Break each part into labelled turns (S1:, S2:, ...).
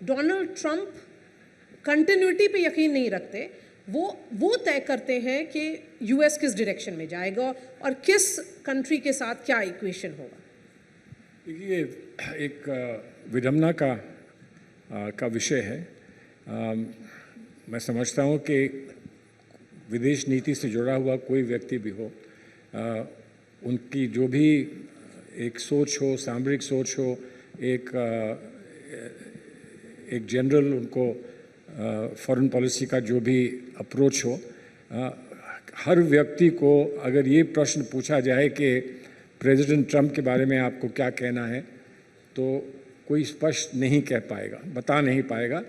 S1: Donald Trump continuity पे यकीन नहीं रखते, वो तय करते हैं कि यूएस किस डायरेक्शन में जाएगा और किस कंट्री के साथ क्या इक्वेशन होगा।
S2: ये एक विडंबना का विषय है। मैं समझता हूँ कि विदेश नीति से जुड़ा हुआ कोई व्यक्ति भी हो, उनकी जो भी एक सोच हो, सामरिक सोच हो, एक जनरल उनको फॉरेन पॉलिसी का जो भी अप्रोच हो, हर व्यक्ति को अगर ये प्रश्न पूछा जाए कि प्रेसिडेंट ट्रंप के बारे में आपको क्या कहना है, तो कोई स्पष्ट नहीं कह पाएगा, बता नहीं पाएगा।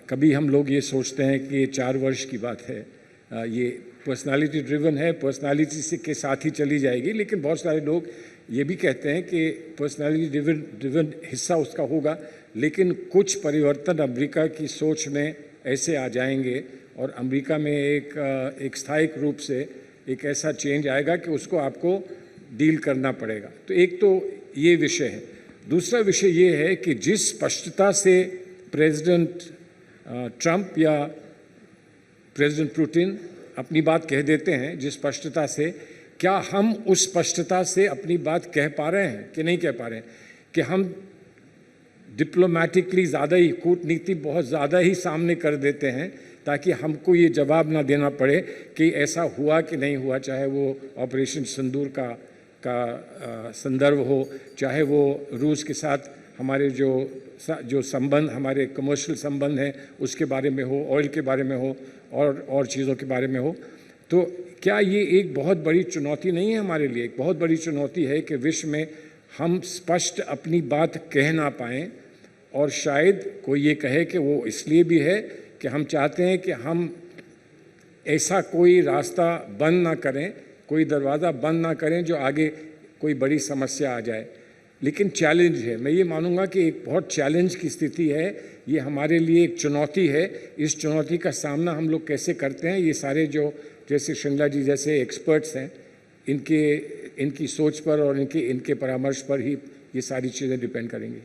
S2: कभी हम लोग ये सोचते हैं कि ये 4 वर्ष की बात है, ये पर्सनालिटी ड्रिवन है, पर्सनालिटी से के साथ ही चली जाएगी। लेकिन बहुत सारे लोग ये भी कहते हैं कि पर्सनालिटी ड्रिवन हिस्सा उसका होगा, लेकिन कुछ परिवर्तन अमेरिका की सोच में ऐसे आ जाएंगे और अमेरिका में एक स्थायिक रूप से एक ऐसा चेंज आएगा कि उसको आपको डील करना पड़ेगा। तो एक तो ये विषय है। दूसरा विषय ये है कि जिस स्पष्टता से प्रेसिडेंट ट्रंप या प्रेसिडेंट पुतिन अपनी बात कह देते हैं, जिस स्पष्टता से, क्या हम उस स्पष्टता से अपनी बात कह पा रहे हैं कि नहीं कह पा रहे हैं? कि हम डिप्लोमेटिकली ज़्यादा ही, कूटनीति बहुत ज़्यादा ही सामने कर देते हैं ताकि हमको ये जवाब ना देना पड़े कि ऐसा हुआ कि नहीं हुआ, चाहे वो ऑपरेशन सिंदूर का संदर्भ हो, चाहे वो रूस के साथ हमारे जो संबंध, हमारे कमर्शियल संबंध हैं उसके बारे में हो, ऑयल के बारे में हो, और चीज़ों के बारे में हो। तो क्या ये एक बहुत बड़ी चुनौती नहीं है हमारे लिए? एक बहुत बड़ी चुनौती है कि विश्व में हम स्पष्ट अपनी बात कह ना पाएँ, और शायद कोई ये कहे कि वो इसलिए भी है कि हम चाहते हैं कि हम ऐसा कोई रास्ता बंद ना करें, कोई दरवाज़ा बंद ना करें जो आगे कोई बड़ी समस्या आ जाए। लेकिन चैलेंज है, मैं ये मानूंगा कि एक बहुत चैलेंज की स्थिति है, ये हमारे लिए एक चुनौती है। इस चुनौती का सामना हम लोग कैसे करते हैं, ये सारे जो जैसे श्रृंगला जी जैसे एक्सपर्ट्स हैं, इनकी सोच पर और इनके परामर्श पर ही ये सारी चीज़ें डिपेंड करेंगी।